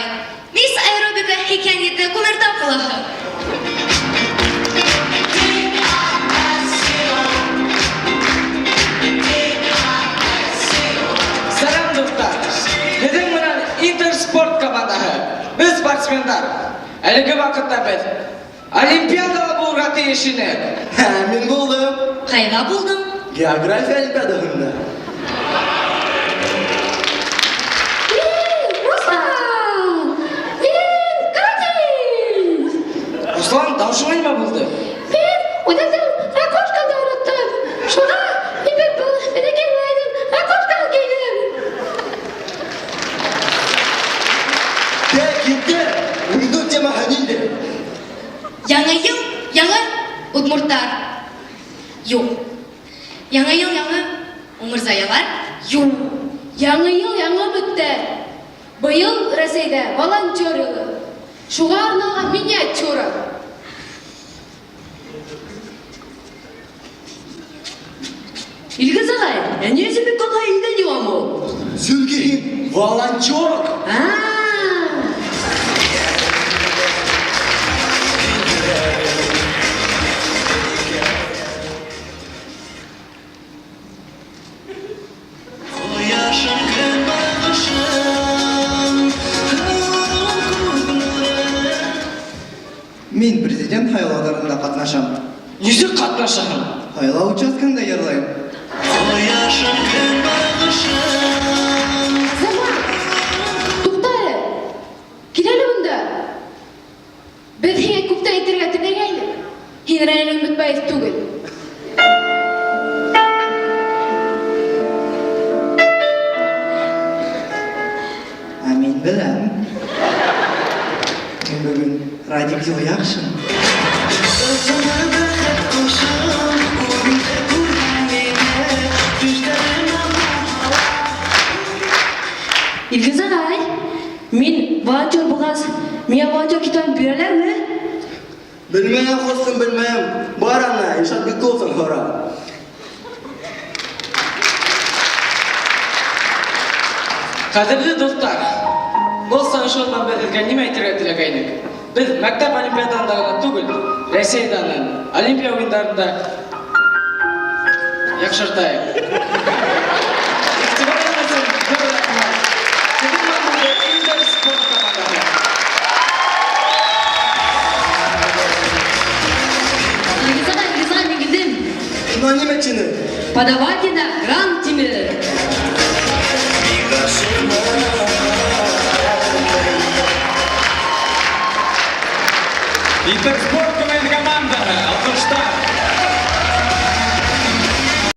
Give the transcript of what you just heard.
Исабай. Мисс Аэробика хикәнеті күміртау қылығы. Selam dostlar. Bizim bilan Intersport komandaһы. Biz sportsmenlar. Әлеге вакытта без Олимпиадага булырга тиеш идек. Мен булдым. Қайда болдың? География олимпиадасында. Руслан таушымай ма булды? Яңа ел, яңа удмурттар. Юк. Яңа ел, яңа умырзаялар. Юк. Яңа ел яңа үміттер. Быйыл Рәсәйдә волонтер йылы. Шуға арналған миниатюра. Илгиз ағай, әне өзі бек қолға үйден еуам ол? Сүнки волонтер. Мен президент сайлауларында катнашам. Ничек катнашасың? Сайлау учаскасында ярлайм. Заман, туқтары, келелі бұнда. Біз хең көптен етірге тілегейлі. Хең рәйін үмітбайыз түгіл. Мен білем. Мен бүгін радик жояқшын. Илгиз ағай, мен волонтер бұғаз, мен волонтер китабын берелер ме? Білмейм, қосын білмейм. Бар ана, Ишат Беколсын қора. Қадірлі достар, бұл саншылman біздерге неме айтырға тілегейдік? Біз мәктеп олимпиадасында ғана түгіл, Ресейданың Олимпия ойындарында яқшыртайық. Интерспорт командаһы. Илгиз ағай, мен келдім. Шуна немечені? Подавайте на грантины. Интерспорт команда